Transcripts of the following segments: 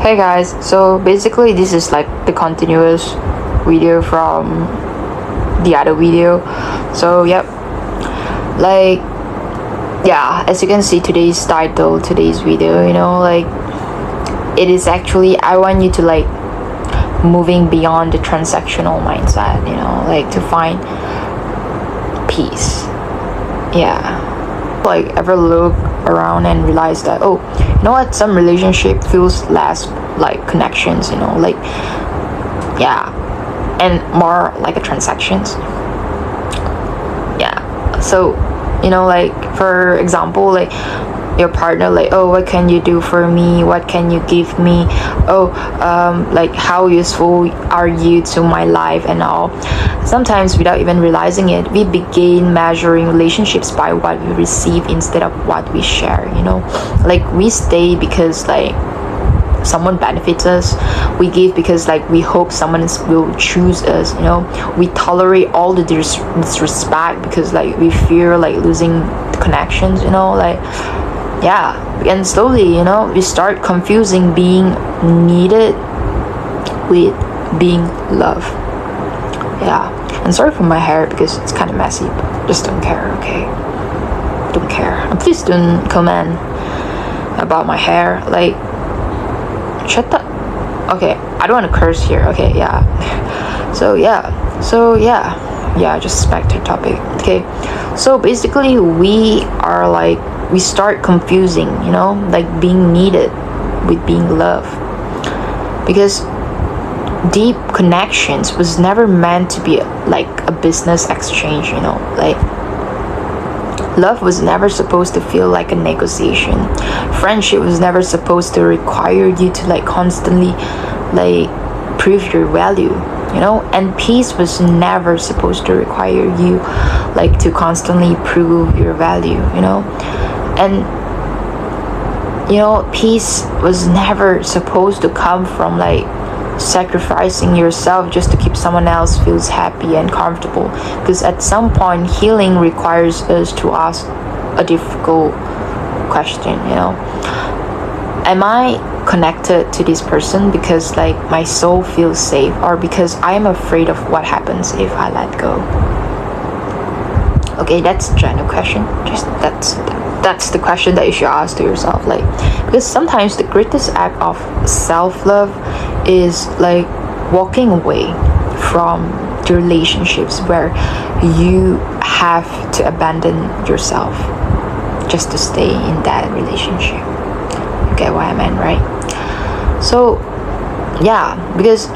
Hey guys, so basically this is like the continuous video from the other video. So yep, like yeah, as you can see today's title, today's video, like it is actually I want you to like moving beyond the transactional mindset, like to find peace. Yeah. Like ever look around and realize that what, some relationship feels less like connections, like yeah, and more like a transactions. Yeah. So like for example, like your partner, like, oh, what can you do for me, what can you give me, like how useful are you to my life and all. Sometimes without even realizing it, we begin measuring relationships by what we receive instead of what we share. Like we stay because like someone benefits us, we give because like we hope someone will choose us, we tolerate all the disrespect because like we fear like losing the connections, like yeah. And slowly, we start confusing being needed with being loved. Yeah. And sorry for my hair because it's kind of messy, but just don't care, okay? Don't care. And please don't comment about my hair. Like, shut the... Okay, I don't want to curse here. Okay, yeah. So yeah, just back to the topic. Okay, so basically we start confusing, like being needed with being loved. Because deep connections was never meant to be like a business exchange, like love was never supposed to feel like a negotiation. Friendship was never supposed to require you to like constantly like prove your value, and peace was never supposed to require you like to constantly prove your value, and peace was never supposed to come from like sacrificing yourself just to keep someone else feels happy and comfortable. Because at some point healing requires us to ask a difficult question, am I connected to this person because like my soul feels safe, or because I am afraid of what happens if I let go? Okay, that's a genuine question. Just that's the question that you should ask to yourself. Like, because sometimes the greatest act of self-love is like walking away from the relationships where you have to abandon yourself just to stay in that relationship. You get what I meant, right? So yeah, because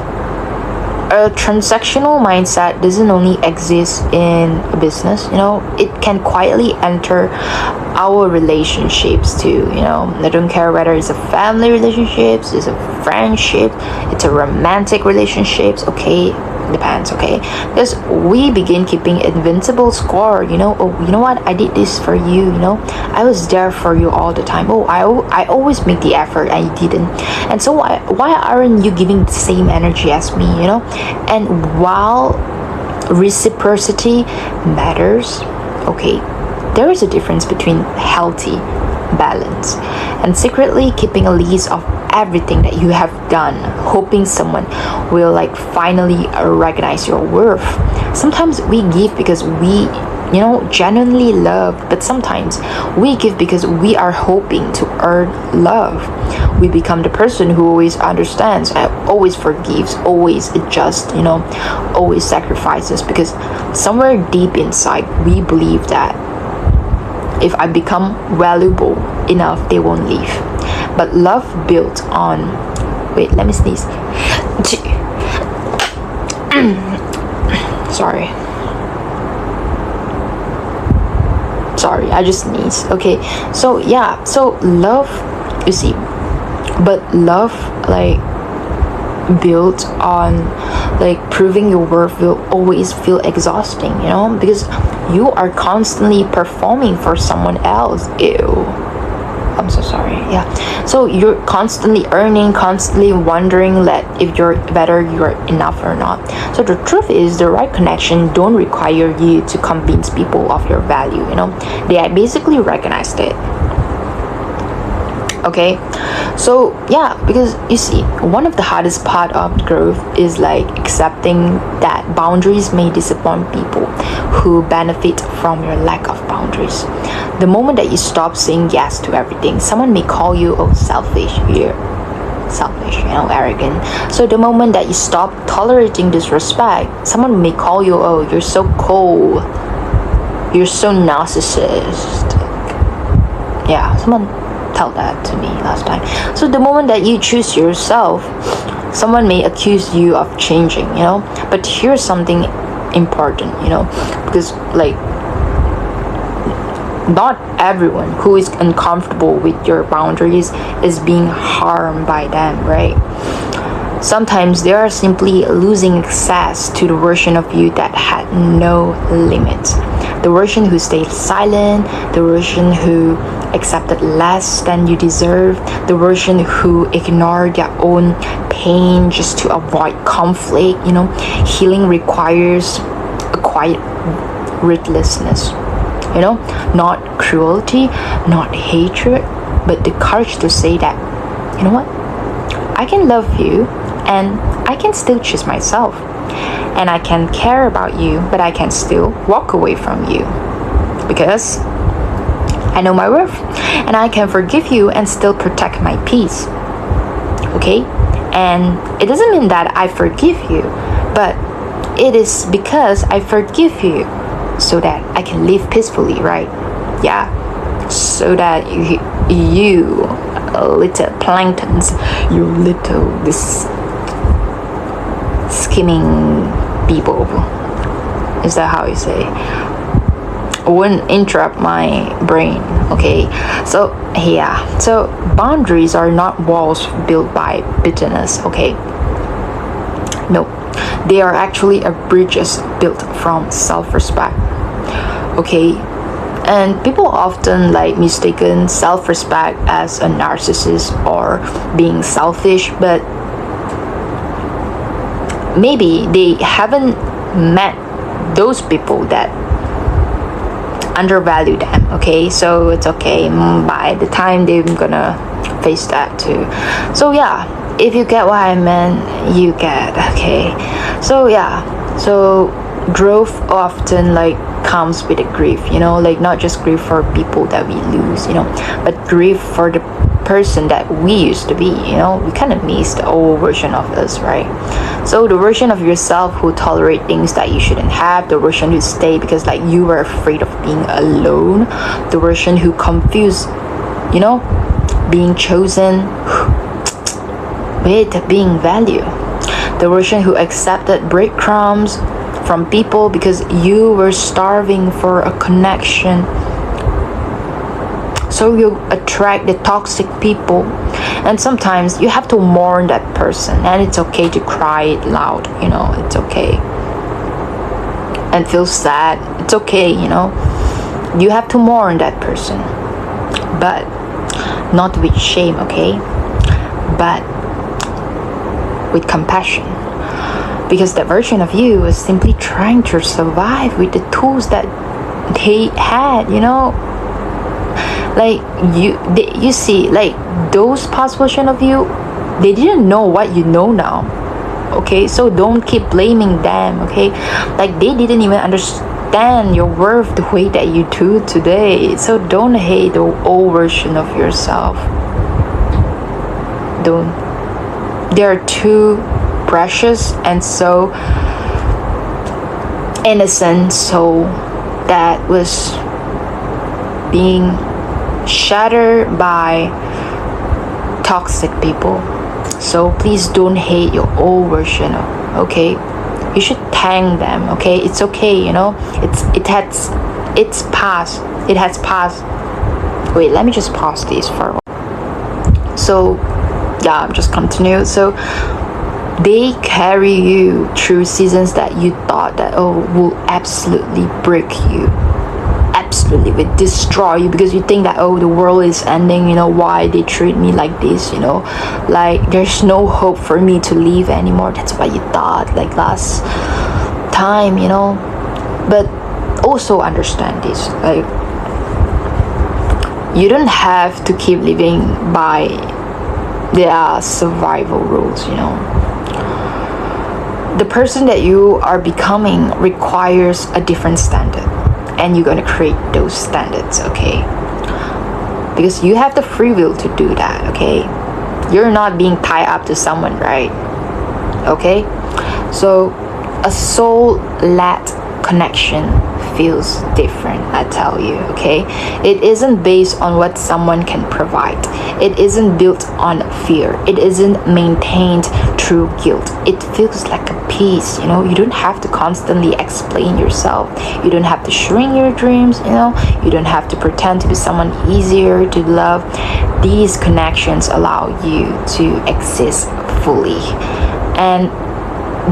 a transactional mindset doesn't only exist in a business, it can quietly enter our relationships too, I don't care whether it's a family relationships, it's a friendship, it's a romantic relationships, okay, depends, okay, because we begin keeping invincible score, oh, you know what, I did this for you, I was there for you all the time, oh, I always make the effort and you didn't, and so why aren't you giving the same energy as me, and while reciprocity matters, okay, there is a difference between healthy balance and secretly keeping a list of everything that you have done, hoping someone will like finally recognize your worth. Sometimes we give because we genuinely love, but sometimes we give because we are hoping to earn love. We become the person who always understands, always forgives, always adjusts, always sacrifices, because somewhere deep inside we believe that if I become valuable enough, they won't leave. But love built on... Wait, let me sneeze. Sorry, I just sneezed. Okay, so yeah, so love, you see, but love like built on like proving your worth will always feel exhausting, because you are constantly performing for someone else. Ew, I'm so sorry. Yeah, so you're constantly earning, constantly wondering that if you're enough or not. So the truth is, the right connection don't require you to convince people of your value, they basically recognized it. Okay, so yeah, because you see, one of the hardest part of growth is like accepting that boundaries may disappoint people who benefit from your lack of boundaries. The moment that you stop saying yes to everything, someone may call you selfish, you're selfish, arrogant. So the moment that you stop tolerating disrespect, someone may call you, you're so cold, you're so narcissist. Yeah, someone tell that to me last time. So the moment that you choose yourself, someone may accuse you of changing, but here's something important, because like not everyone who is uncomfortable with your boundaries is being harmed by them, right? Sometimes they are simply losing access to the version of you that had no limits. The version who stayed silent, the version who accepted less than you deserve, the version who ignored their own pain just to avoid conflict. Healing requires a quiet ruthlessness, not cruelty, not hatred, but the courage to say that, you know what, I can love you and I can still choose myself, and I can care about you, but I can still walk away from you because I know my worth, and I can forgive you and still protect my peace. Okay? And it doesn't mean that I forgive you, but it is because I forgive you so that I can live peacefully, right? Yeah. So that you little planktons, you little this skimming people. Is that how you say? Wouldn't interrupt my brain. Okay, so yeah, so boundaries are not walls built by bitterness. Okay, no, they are actually a bridges built from self-respect. Okay, and people often like mistaken self-respect as a narcissist or being selfish, but maybe they haven't met those people that undervalue them. Okay, so it's okay, by the time they're gonna face that too. So yeah, if you get what I meant, you get. Okay, so yeah, so growth often like comes with a grief, like not just grief for people that we lose, but grief for the person that we used to be. We kind of miss the old version of us, right? So the version of yourself who tolerate things that you shouldn't have, the version who stay because like you were afraid of being alone, the version who confused, being chosen with being valued, the version who accepted breadcrumbs from people because you were starving for a connection. So you attract the toxic people, and sometimes you have to mourn that person, and it's okay to cry it loud, it's okay, and feel sad, it's okay, you have to mourn that person, but not with shame, okay, but with compassion, because that version of you was simply trying to survive with the tools that they had, like you see, like those past version of you, they didn't know what you know now. Okay, so don't keep blaming them. Okay, like they didn't even understand your worth the way that you do today. So don't hate the old version of yourself. Don't. They're too precious and so innocent, so that was being shattered by toxic people. So please don't hate your old version, okay? You should thank them, okay? It's okay, it's past. It has passed. Wait, let me just pause this for a while. So yeah, just continue. So they carry you through seasons that you thought that will absolutely break you, absolutely will destroy you, because you think that the world is ending, why they treat me like this, like there's no hope for me to live anymore. That's what you thought like last time, but also understand this, like you don't have to keep living by their survival rules, you know. The person that you are becoming requires a different standard, and you're going to create those standards, okay? Because you have the free will to do that, okay? You're not being tied up to someone, right? Okay? So a soul-led connection feels different, I tell you, okay? It isn't based on what someone can provide. It isn't built on fear. It isn't maintained through guilt. It feels like a peace, you know? You don't have to constantly explain yourself. You don't have to shrink your dreams, you know? You don't have to pretend to be someone easier to love. These connections allow you to exist fully. And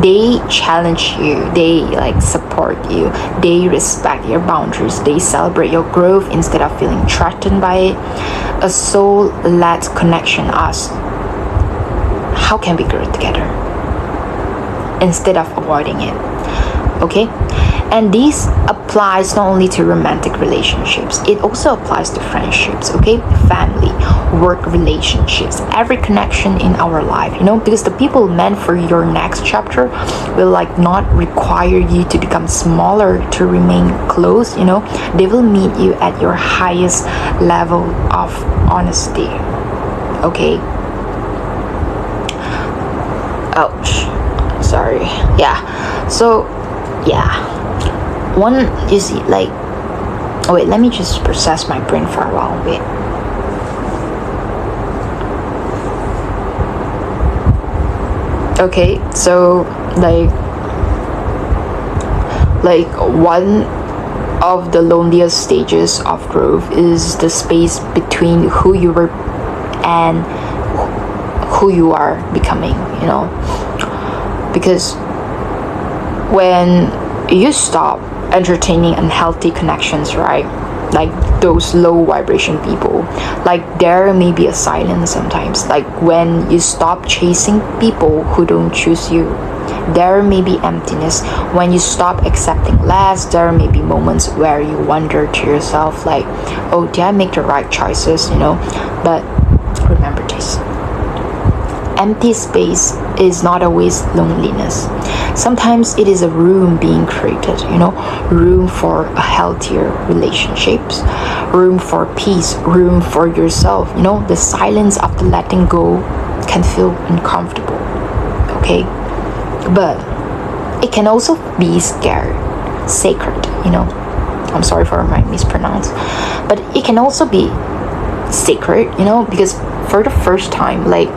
they challenge you, they like support you, they respect your boundaries, they celebrate your growth instead of feeling threatened by it. A soul-led connection asks, how can we grow together, instead of avoiding it, okay? And this applies not only to romantic relationships, it also applies to friendships, okay? Family, work relationships, every connection in our life, you know, because the people meant for your next chapter will like not require you to become smaller to remain close, you know. They will meet you at your highest level of honesty, okay? Ouch, sorry. Yeah, so yeah, one, you see, like, oh wait, let me just process my brain for a while. Wait. Okay, so like one of the loneliest stages of growth is the space between who you were and who you are becoming, you know. Because when you stop entertaining unhealthy connections, right, like those low vibration people, like there may be a silence sometimes. Like when you stop chasing people who don't choose you, there may be emptiness. When you stop accepting less, there may be moments where you wonder to yourself like, oh, did I make the right choices, you know? But remember this, empty space is not always loneliness. Sometimes it is a room being created, you know, room for a healthier relationships, room for peace, room for yourself, you know. The silence after letting go can feel uncomfortable, okay? But it can also be sacred, you know. I'm sorry for my mispronounce. But it can also be sacred, you know, because for the first time, like,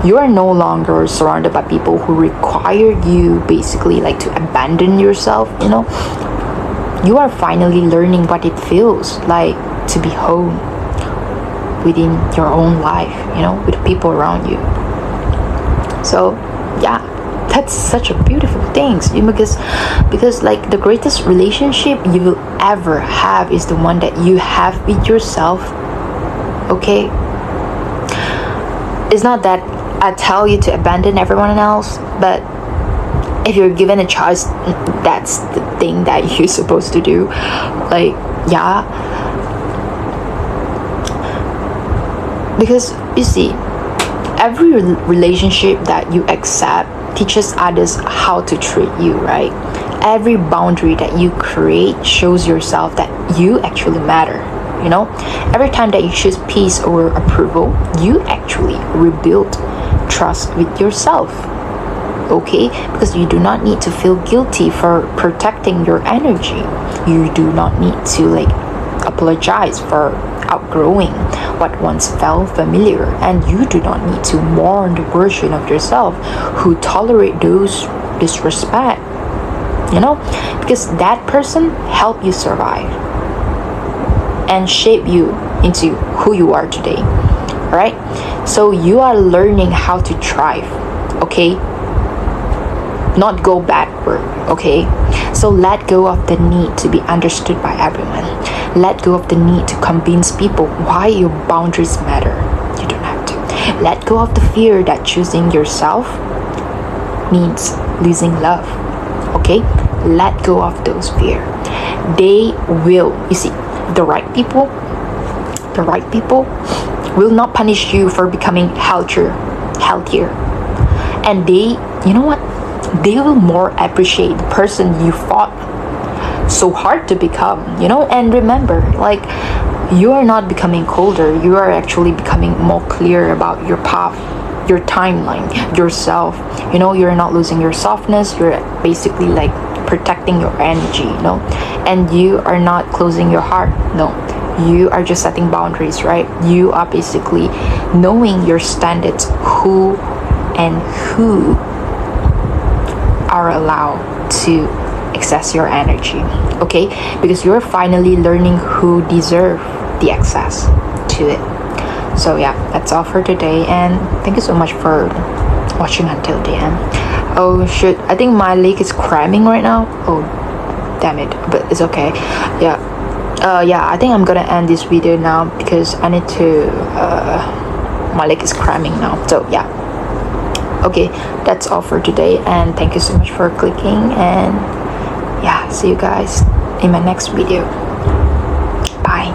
you are no longer surrounded by people who require you basically like to abandon yourself, you know. You are finally learning what it feels like to be home within your own life, you know, with the people around you. So yeah, that's such a beautiful thing, you know, because like the greatest relationship you will ever have is the one that you have with yourself, okay? It's not that I tell you to abandon everyone else, but if you're given a choice, that's the thing that you're supposed to do. Like, yeah. Because, you see, every relationship that you accept teaches others how to treat you, right? Every boundary that you create shows yourself that you actually matter. You know, every time that you choose peace over approval, you actually rebuild trust with yourself, okay? Because you do not need to feel guilty for protecting your energy. You do not need to like apologize for outgrowing what once felt familiar, and you do not need to mourn the version of yourself who tolerate those disrespect, you know, because that person helped you survive and shape you into who you are today, right? So you are learning how to thrive, okay? Not go backward, okay? So let go of the need to be understood by everyone. Let go of the need to convince people why your boundaries matter. You don't have to. Let go of the fear that choosing yourself means losing love, okay? Let go of those fears. They will, you see, the right people, the right people will not punish you for becoming healthier. And they, you know what? They will more appreciate the person you fought so hard to become, And remember, like, you are not becoming colder. You are actually becoming more clear about your path, your timeline, yourself. You're not losing your softness. You're basically like protecting your energy, And you are not closing your heart. No. You are just setting boundaries, right? You are basically knowing your standards, who are allowed to access your energy, okay? Because you're finally learning who deserve the access to it. So yeah, that's all for today, and thank you so much for watching until the end. Oh shit, I think my leg is cramping right now. Oh damn it, but it's okay. Yeah, I think I'm gonna end this video now because I need to my leg is cramping now. So yeah, okay, that's all for today, and thank you so much for clicking, and yeah, see you guys in my next video. Bye.